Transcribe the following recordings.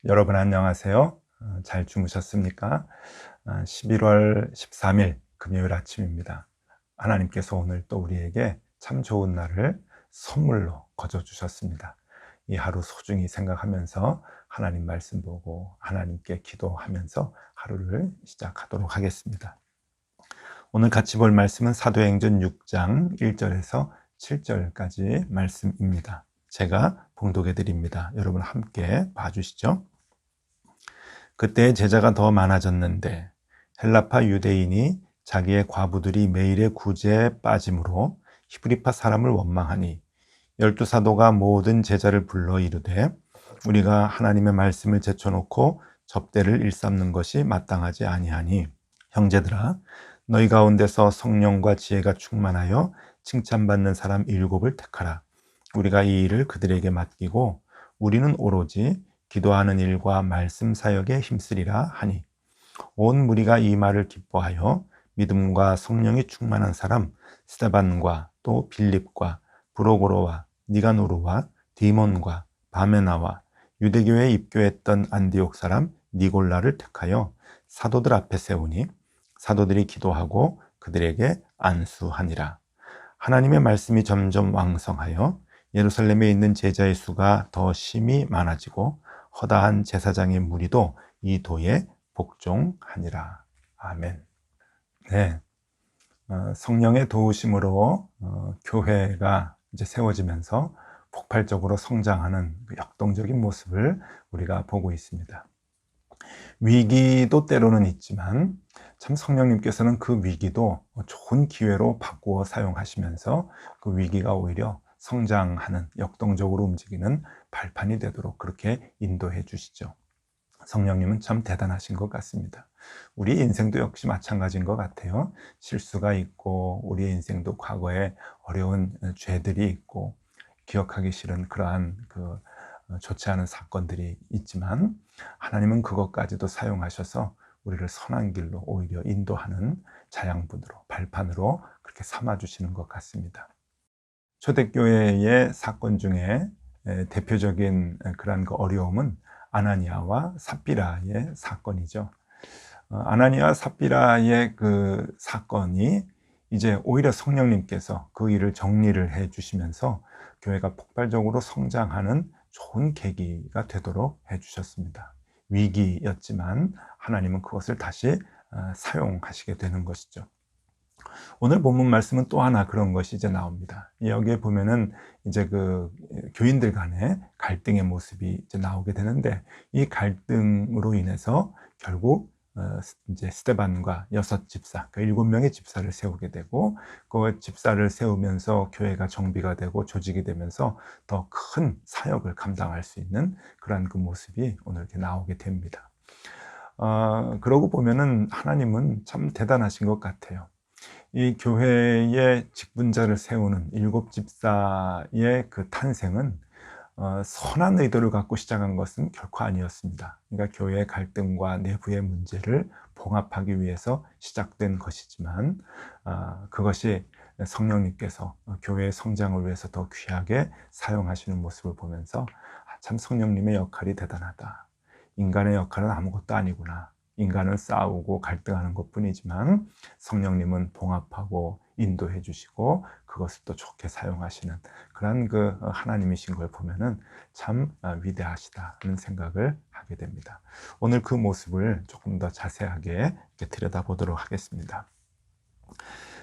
여러분 안녕하세요. 잘 주무셨습니까? 11월 13일 금요일 아침입니다. 하나님께서 오늘 또 우리에게 참 좋은 날을 선물로 거저 주셨습니다. 이 하루 소중히 생각하면서 하나님 말씀 보고 하나님께 기도하면서 하루를 시작하도록 하겠습니다. 오늘 같이 볼 말씀은 사도행전 6장 1절에서 7절까지 말씀입니다. 제가 봉독해 드립니다. 여러분 함께 봐주시죠. 그때 제자가 더 많아졌는데 헬라파 유대인이 자기의 과부들이 매일의 구제에 빠짐으로 히브리파 사람을 원망하니 12사도가 모든 제자를 불러 이르되 우리가 하나님의 말씀을 제쳐놓고 접대를 일삼는 것이 마땅하지 아니하니 형제들아 너희 가운데서 성령과 지혜가 충만하여 칭찬받는 사람 7을 택하라. 우리가 이 일을 그들에게 맡기고 우리는 오로지 기도하는 일과 말씀 사역에 힘쓰리라 하니 온 무리가 이 말을 기뻐하여 믿음과 성령이 충만한 사람 스데반과 또 빌립과 브로고로와 니가노르와 디몬과 바메나와 유대교에 입교했던 안디옥 사람 니골라를 택하여 사도들 앞에 세우니 사도들이 기도하고 그들에게 안수하니라. 하나님의 말씀이 점점 왕성하여 예루살렘에 있는 제자의 수가 더 심히 많아지고 허다한 제사장의 무리도 이 도에 복종하니라. 아멘. 네, 성령의 도우심으로 교회가 이제 세워지면서 폭발적으로 성장하는 그 역동적인 모습을 우리가 보고 있습니다. 위기도 때로는 있지만 참 성령님께서는 그 위기도 좋은 기회로 바꾸어 사용하시면서 그 위기가 오히려 성장하는 역동적으로 움직이는 발판이 되도록 그렇게 인도해 주시죠. 성령님은 참 대단하신 것 같습니다. 우리 인생도 역시 마찬가지인 것 같아요. 실수가 있고 우리의 인생도 과거에 어려운 죄들이 있고 기억하기 싫은 그러한 좋지 않은 사건들이 있지만 하나님은 그것까지도 사용하셔서 우리를 선한 길로 오히려 인도하는 자양분으로 발판으로 그렇게 삼아주시는 것 같습니다. 초대교회의 사건 중에 대표적인 그러한 어려움은 아나니아와 삽비라의 사건이죠. 아나니아와 삽비라의 그 사건이 이제 오히려 성령님께서 그 일을 정리를 해 주시면서 교회가 폭발적으로 성장하는 좋은 계기가 되도록 해 주셨습니다. 위기였지만 하나님은 그것을 다시 사용하시게 되는 것이죠. 오늘 본문 말씀은 또 하나 그런 것이 이제 나옵니다. 여기에 보면은 이제 그 교인들 간의 갈등의 모습이 이제 나오게 되는데 이 갈등으로 인해서 결국 이제 스데반과 6집사, 그 7명의 집사를 세우게 되고 그 집사를 세우면서 교회가 정비가 되고 조직이 되면서 더 큰 사역을 감당할 수 있는 그러한 그 모습이 오늘 이렇게 나오게 됩니다. 그러고 보면은 하나님은 참 대단하신 것 같아요. 이 교회의 직분자를 세우는 7집사의 그 탄생은 선한 의도를 갖고 시작한 것은 결코 아니었습니다. 그러니까 교회의 갈등과 내부의 문제를 봉합하기 위해서 시작된 것이지만 그것이 성령님께서 교회의 성장을 위해서 더 귀하게 사용하시는 모습을 보면서 참 성령님의 역할이 대단하다. 인간의 역할은 아무것도 아니구나. 인간은 싸우고 갈등하는 것뿐이지만 성령님은 봉합하고 인도해 주시고 그것을 또 좋게 사용하시는 그런 그 하나님이신 걸 보면은 참 위대하시다는 생각을 하게 됩니다. 오늘 그 모습을 조금 더 자세하게 들여다보도록 하겠습니다.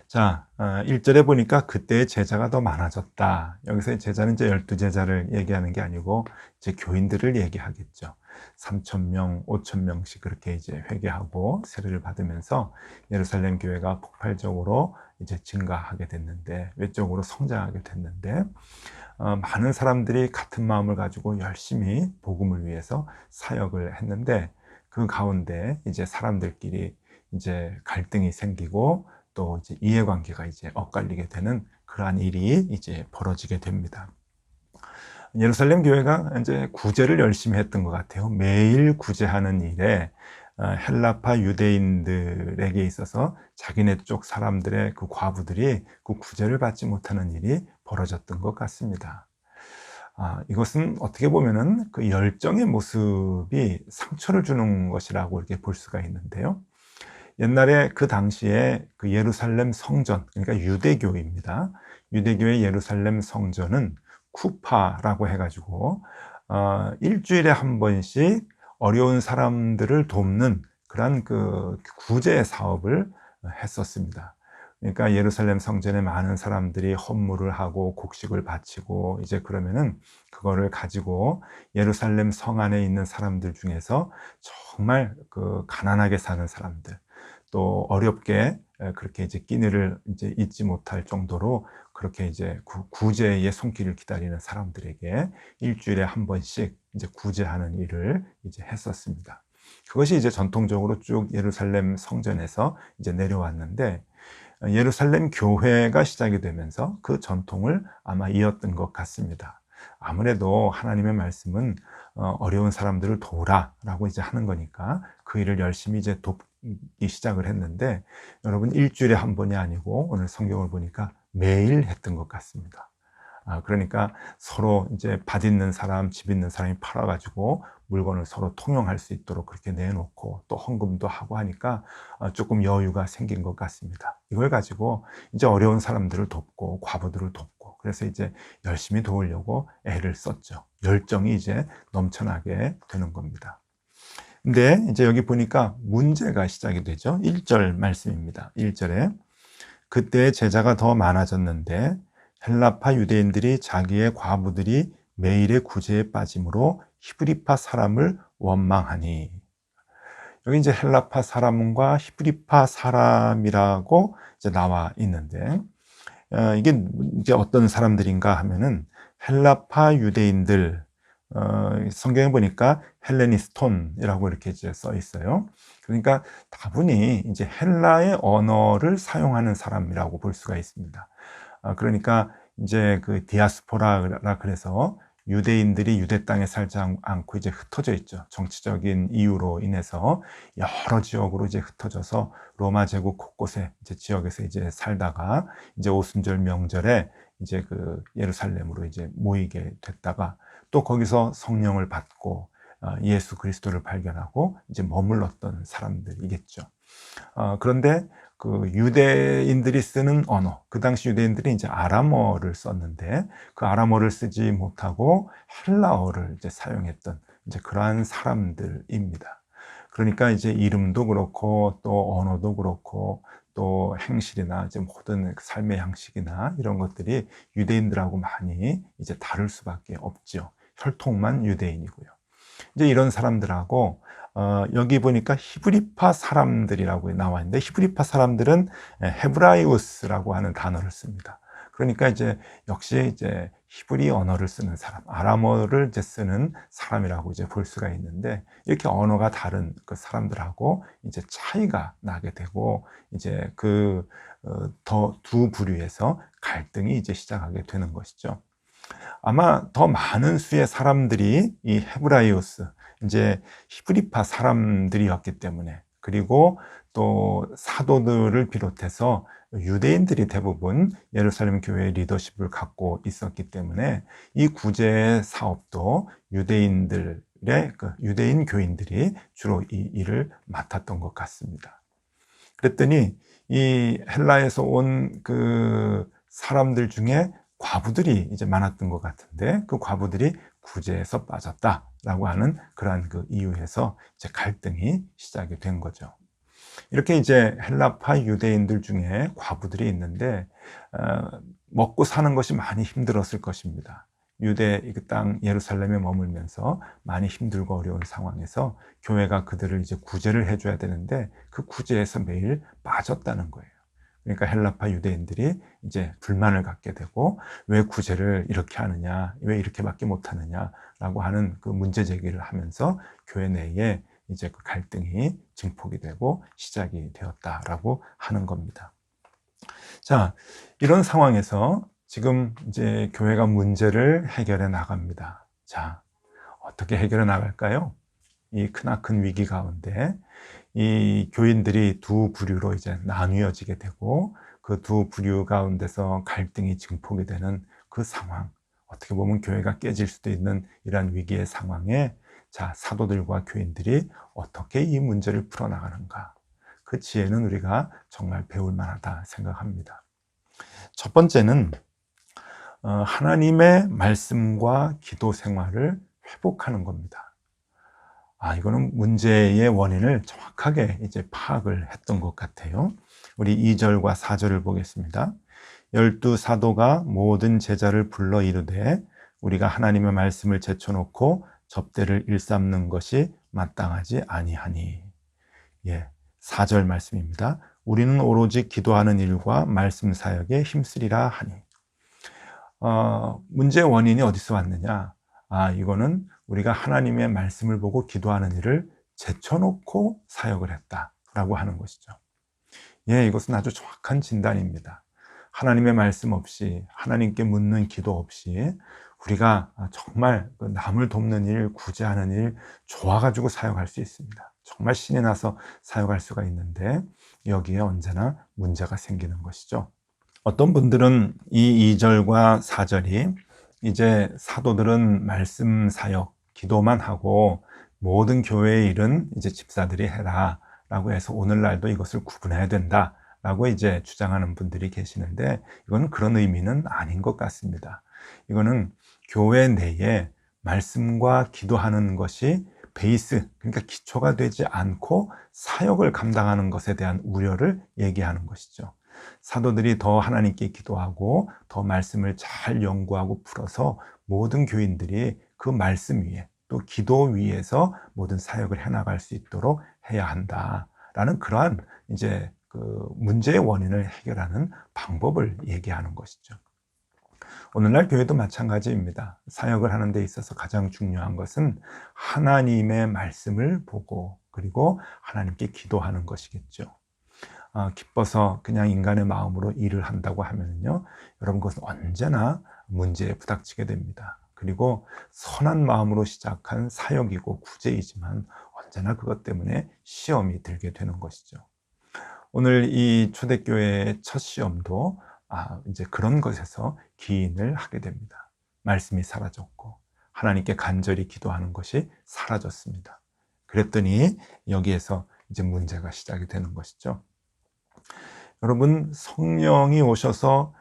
자, 1절에 보니까 그때의 제자가 더 많아졌다. 여기서 제자는 이제 12제자를 얘기하는 게 아니고 이제 교인들을 얘기하겠죠. 3,000명, 5,000명씩 그렇게 이제 회개하고 세례를 받으면서 예루살렘 교회가 폭발적으로 이제 증가하게 됐는데, 외적으로 성장하게 됐는데, 많은 사람들이 같은 마음을 가지고 열심히 복음을 위해서 사역을 했는데, 그 가운데 이제 사람들끼리 이제 갈등이 생기고 또 이제 이해관계가 이제 엇갈리게 되는 그러한 일이 이제 벌어지게 됩니다. 예루살렘 교회가 이제 구제를 열심히 했던 것 같아요. 매일 구제하는 일에 헬라파 유대인들에게 있어서 자기네 쪽 사람들의 그 과부들이 그 구제를 받지 못하는 일이 벌어졌던 것 같습니다. 이것은 어떻게 보면은 그 열정의 모습이 상처를 주는 것이라고 이렇게 볼 수가 있는데요. 옛날에 그 당시에 그 예루살렘 성전, 그러니까 유대교입니다. 유대교의 예루살렘 성전은 쿠파라고 해가지고 일주일에 한 번씩 어려운 사람들을 돕는 그런 그 구제 사업을 했었습니다. 그러니까 예루살렘 성전에 많은 사람들이 헌물을 하고 곡식을 바치고 이제 그러면은 그거를 가지고 예루살렘 성 안에 있는 사람들 중에서 정말 그 가난하게 사는 사람들, 또 어렵게 그렇게 이제 끼니를 이제 잊지 못할 정도로 그렇게 이제 구제의 손길을 기다리는 사람들에게 일주일에 한 번씩 이제 구제하는 일을 이제 했었습니다. 그것이 이제 전통적으로 쭉 예루살렘 성전에서 이제 내려왔는데, 예루살렘 교회가 시작이 되면서 그 전통을 아마 이었던 것 같습니다. 아무래도 하나님의 말씀은 어려운 사람들을 도우라라고 이제 하는 거니까 그 일을 열심히 이제 돕기 시작을 했는데, 여러분 일주일에 한 번이 아니고 오늘 성경을 보니까 매일 했던 것 같습니다. 그러니까 서로 이제 밭 있는 사람, 집 있는 사람이 팔아가지고 물건을 서로 통용할 수 있도록 그렇게 내놓고 또 헌금도 하고 하니까 조금 여유가 생긴 것 같습니다. 이걸 가지고 이제 어려운 사람들을 돕고 과부들을 돕고 그래서 이제 열심히 도우려고 애를 썼죠. 열정이 이제 넘쳐나게 되는 겁니다. 근데 이제 여기 보니까 문제가 시작이 되죠. 1절 말씀입니다. 1절에 그때 제자가 더 많아졌는데 헬라파 유대인들이 자기의 과부들이 매일의 구제에 빠짐으로 히브리파 사람을 원망하니, 여기 이제 헬라파 사람과 히브리파 사람이라고 이제 나와 있는데, 이게 이제 어떤 사람들인가 하면은 헬라파 유대인들, 성경에 보니까 헬레니스톤이라고 이렇게 이제 써 있어요. 그러니까 다분히 이제 헬라의 언어를 사용하는 사람이라고 볼 수가 있습니다. 그러니까 이제 그 디아스포라라 그래서 유대인들이 유대 땅에 살지 않고 이제 흩어져 있죠. 정치적인 이유로 인해서 여러 지역으로 이제 흩어져서 로마 제국 곳곳에 이제 지역에서 이제 살다가 이제 오순절 명절에 이제 그 예루살렘으로 이제 모이게 됐다가 또 거기서 성령을 받고 예수 그리스도를 발견하고 이제 머물렀던 사람들이겠죠. 그런데 그 유대인들이 쓰는 언어, 그 당시 유대인들이 이제 아람어를 썼는데 그 아람어를 쓰지 못하고 헬라어를 이제 사용했던 이제 그러한 사람들입니다. 그러니까 이제 이름도 그렇고 또 언어도 그렇고 또 행실이나 이제 모든 삶의 양식이나 이런 것들이 유대인들하고 많이 이제 다를 수밖에 없죠. 혈통만 유대인이고요. 이제 이런 사람들하고 여기 보니까 히브리파 사람들이라고 나와 있는데, 히브리파 사람들은 헤브라이우스라고 하는 단어를 씁니다. 그러니까 이제 역시 이제 히브리 언어를 쓰는 사람, 아람어를 이제 쓰는 사람이라고 이제 볼 수가 있는데, 이렇게 언어가 다른 그 사람들하고 이제 차이가 나게 되고 이제 그 더 두 부류에서 갈등이 이제 시작하게 되는 것이죠. 아마 더 많은 수의 사람들이 이 헤브라이오스, 이제 히브리파 사람들이었기 때문에, 그리고 또 사도들을 비롯해서 유대인들이 대부분 예루살렘 교회의 리더십을 갖고 있었기 때문에 이 구제 사업도 유대인들의 그 유대인 교인들이 주로 이 일을 맡았던 것 같습니다. 그랬더니 이 헬라에서 온 그 사람들 중에 과부들이 이제 많았던 것 같은데, 그 과부들이 구제에서 빠졌다라고 하는 그러한 그 이유에서 이제 갈등이 시작이 된 거죠. 이렇게 이제 헬라파 유대인들 중에 과부들이 있는데 먹고 사는 것이 많이 힘들었을 것입니다. 유대 그 땅 예루살렘에 머물면서 많이 힘들고 어려운 상황에서 교회가 그들을 이제 구제를 해줘야 되는데 그 구제에서 매일 빠졌다는 거예요. 그러니까 헬라파 유대인들이 이제 불만을 갖게 되고, 왜 구제를 이렇게 하느냐, 왜 이렇게밖에 못하느냐라고 하는 그 문제 제기를 하면서 교회 내에 이제 그 갈등이 증폭이 되고 시작이 되었다라고 하는 겁니다. 자, 이런 상황에서 지금 이제 교회가 문제를 해결해 나갑니다. 자, 어떻게 해결해 나갈까요? 이 크나큰 위기 가운데 이 교인들이 두 부류로 이제 나뉘어지게 되고 그 두 부류 가운데서 갈등이 증폭이 되는 그 상황, 어떻게 보면 교회가 깨질 수도 있는 이러한 위기의 상황에 자, 사도들과 교인들이 어떻게 이 문제를 풀어나가는가, 그 지혜는 우리가 정말 배울 만하다 생각합니다. 첫 번째는 하나님의 말씀과 기도 생활을 회복하는 겁니다. 이거는 문제의 원인을 정확하게 이제 파악을 했던 것 같아요. 우리 2절과 4절을 보겠습니다. 12사도가 모든 제자를 불러 이르되 우리가 하나님의 말씀을 제쳐놓고 접대를 일삼는 것이 마땅하지 아니하니. 4절 말씀입니다. 우리는 오로지 기도하는 일과 말씀 사역에 힘쓰리라 하니. 문제의 원인이 어디서 왔느냐? 이거는 우리가 하나님의 말씀을 보고 기도하는 일을 제쳐놓고 사역을 했다라고 하는 것이죠. 이것은 아주 정확한 진단입니다. 하나님의 말씀 없이, 하나님께 묻는 기도 없이 우리가 정말 남을 돕는 일, 구제하는 일 좋아가지고 사역할 수 있습니다. 정말 신이 나서 사역할 수가 있는데 여기에 언제나 문제가 생기는 것이죠. 어떤 분들은 이 2절과 4절이 이제 사도들은 말씀 사역, 기도만 하고 모든 교회의 일은 이제 집사들이 해라 라고 해서 오늘날도 이것을 구분해야 된다 라고 이제 주장하는 분들이 계시는데, 이거는 그런 의미는 아닌 것 같습니다. 이거는 교회 내에 말씀과 기도하는 것이 베이스, 그러니까 기초가 되지 않고 사역을 감당하는 것에 대한 우려를 얘기하는 것이죠. 사도들이 더 하나님께 기도하고 더 말씀을 잘 연구하고 풀어서 모든 교인들이 그 말씀 위에 또 기도 위에서 모든 사역을 해나갈 수 있도록 해야 한다라는 그러한 이제 그 문제의 원인을 해결하는 방법을 얘기하는 것이죠. 오늘날 교회도 마찬가지입니다. 사역을 하는 데 있어서 가장 중요한 것은 하나님의 말씀을 보고 그리고 하나님께 기도하는 것이겠죠. 기뻐서 그냥 인간의 마음으로 일을 한다고 하면요, 여러분 그것은 언제나 문제에 부닥치게 됩니다. 그리고 선한 마음으로 시작한 사역이고 구제이지만 언제나 그것 때문에 시험이 들게 되는 것이죠. 오늘 이 초대교회의 첫 시험도 이제 그런 것에서 기인을 하게 됩니다. 말씀이 사라졌고 하나님께 간절히 기도하는 것이 사라졌습니다. 그랬더니 여기에서 이제 문제가 시작이 되는 것이죠. 여러분, 성령이 오셔서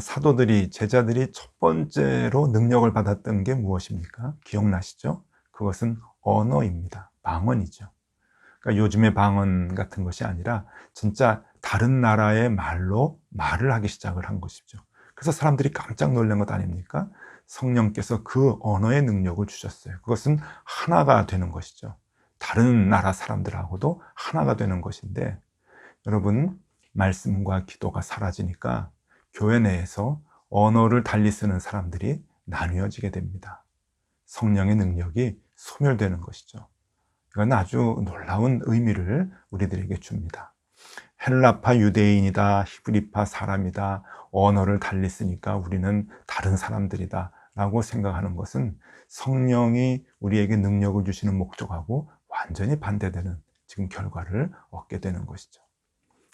사도들이, 제자들이 첫 번째로 능력을 받았던 게 무엇입니까? 기억나시죠? 그것은 언어입니다. 방언이죠. 그러니까 요즘의 방언 같은 것이 아니라 진짜 다른 나라의 말로 말을 하기 시작을 한 것이죠. 그래서 사람들이 깜짝 놀란 것 아닙니까? 성령께서 그 언어의 능력을 주셨어요. 그것은 하나가 되는 것이죠. 다른 나라 사람들하고도 하나가 되는 것인데, 여러분, 말씀과 기도가 사라지니까 교회 내에서 언어를 달리 쓰는 사람들이 나뉘어지게 됩니다. 성령의 능력이 소멸되는 것이죠. 이건 아주 놀라운 의미를 우리들에게 줍니다. 헬라파 유대인이다, 히브리파 사람이다, 언어를 달리 쓰니까 우리는 다른 사람들이다 라고 생각하는 것은 성령이 우리에게 능력을 주시는 목적하고 완전히 반대되는 지금 결과를 얻게 되는 것이죠.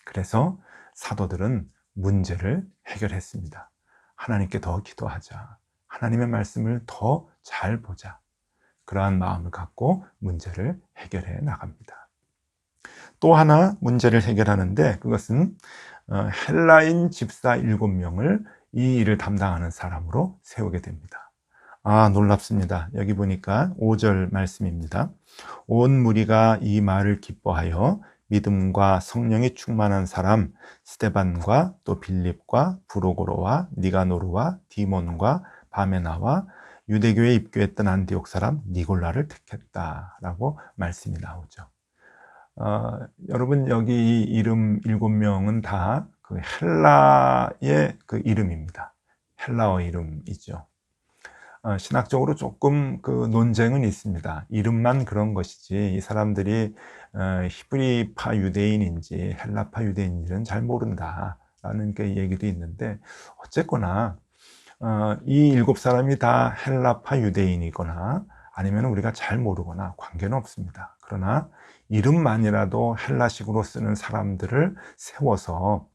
그래서 사도들은 문제를 해결했습니다. 하나님께 더 기도하자, 하나님의 말씀을 더 잘 보자, 그러한 마음을 갖고 문제를 해결해 나갑니다. 또 하나 문제를 해결하는데, 그것은 헬라인 집사 7명을 이 일을 담당하는 사람으로 세우게 됩니다. 놀랍습니다. 여기 보니까 5절 말씀입니다. 온 무리가 이 말을 기뻐하여 믿음과 성령이 충만한 사람 스데반과 또 빌립과 브로고로와 니가노르와 디몬과 바메나와 유대교에 입교했던 안디옥 사람 니골라를 택했다라고 말씀이 나오죠. 여러분, 여기 이 이름 7명은 다 그 헬라의 그 이름입니다. 헬라어 이름이죠. 신학적으로 조금 그 논쟁은 있습니다. 이름만 그런 것이지 이 사람들이 히브리파 유대인인지 헬라파 유대인인지는 잘 모른다라는 그 얘기도 있는데, 어쨌거나 이 7사람이 다 헬라파 유대인이거나 아니면 우리가 잘 모르거나 관계는 없습니다. 그러나 이름만이라도 헬라식으로 쓰는 사람들을 세워서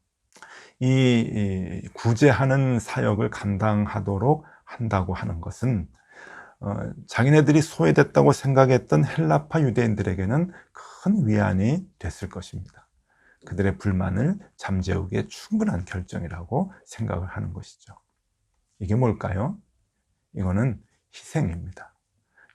이 구제하는 사역을 감당하도록 한다고 하는 것은 자기네들이 소외됐다고 생각했던 헬라파 유대인들에게는 큰 위안이 됐을 것입니다. 그들의 불만을 잠재우기에 충분한 결정이라고 생각을 하는 것이죠. 이게 뭘까요? 이거는 희생입니다.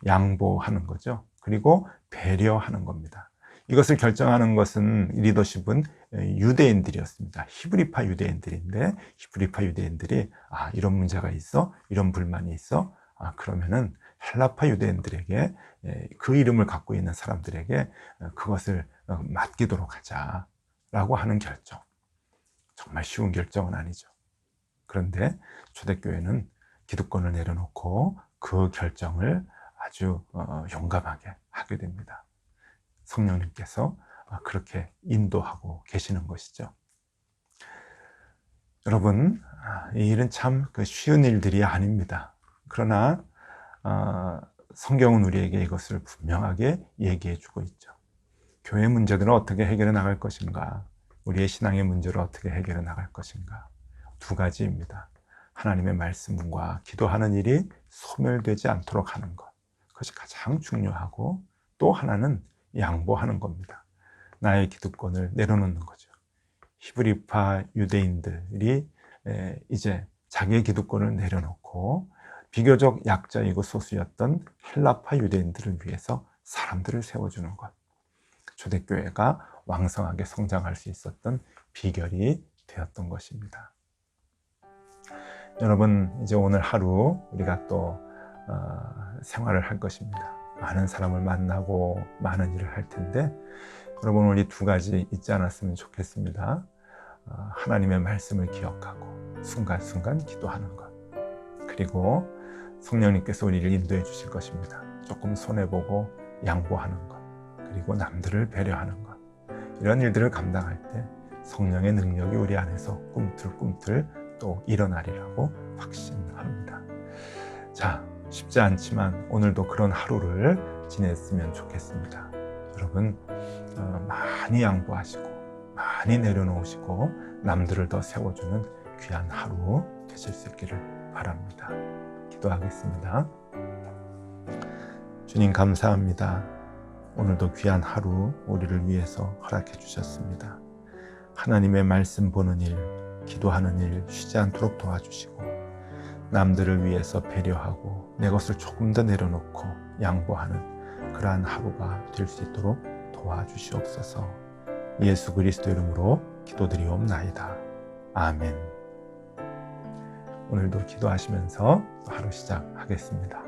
양보하는 거죠. 그리고 배려하는 겁니다. 이것을 결정하는 것은 리더십은 유대인들이었습니다. 히브리파 유대인들인데 히브리파 유대인들이 이런 문제가 있어? 이런 불만이 있어? 그러면은 헬라파 유대인들에게 그 이름을 갖고 있는 사람들에게 그것을 맡기도록 하자라고 하는 결정. 정말 쉬운 결정은 아니죠. 그런데 초대교회는 기득권을 내려놓고 그 결정을 아주 용감하게 하게 됩니다. 성령님께서 그렇게 인도하고 계시는 것이죠. 여러분, 이 일은 참 쉬운 일들이 아닙니다. 그러나 성경은 우리에게 이것을 분명하게 얘기해 주고 있죠. 교회 문제들은 어떻게 해결해 나갈 것인가? 우리의 신앙의 문제를 어떻게 해결해 나갈 것인가? 두 가지입니다. 하나님의 말씀과 기도하는 일이 소멸되지 않도록 하는 것. 그것이 가장 중요하고, 또 하나는 양보하는 겁니다. 나의 기득권을 내려놓는 거죠. 히브리파 유대인들이 이제 자기의 기득권을 내려놓고 비교적 약자이고 소수였던 헬라파 유대인들을 위해서 사람들을 세워주는 것. 초대교회가 왕성하게 성장할 수 있었던 비결이 되었던 것입니다. 여러분, 이제 오늘 하루 우리가 또 생활을 할 것입니다. 많은 사람을 만나고 많은 일을 할 텐데, 여러분 우리 두 가지 잊지 않았으면 좋겠습니다. 하나님의 말씀을 기억하고 순간순간 기도하는 것, 그리고 성령님께서 우리를 인도해 주실 것입니다. 조금 손해보고 양보하는 것, 그리고 남들을 배려하는 것, 이런 일들을 감당할 때 성령의 능력이 우리 안에서 꿈틀꿈틀 또 일어나리라고 확신합니다. 자, 쉽지 않지만 오늘도 그런 하루를 지냈으면 좋겠습니다. 여러분, 많이 양보하시고 많이 내려놓으시고 남들을 더 세워주는 귀한 하루 되실 수 있기를 바랍니다. 기도하겠습니다. 주님, 감사합니다. 오늘도 귀한 하루 우리를 위해서 허락해 주셨습니다. 하나님의 말씀 보는 일, 기도하는 일 쉬지 않도록 도와주시고, 남들을 위해서 배려하고 내 것을 조금 더 내려놓고 양보하는 그러한 하루가 될 수 있도록 도와주시옵소서. 예수 그리스도 이름으로 기도드리옵나이다. 아멘. 오늘도 기도하시면서 하루 시작하겠습니다.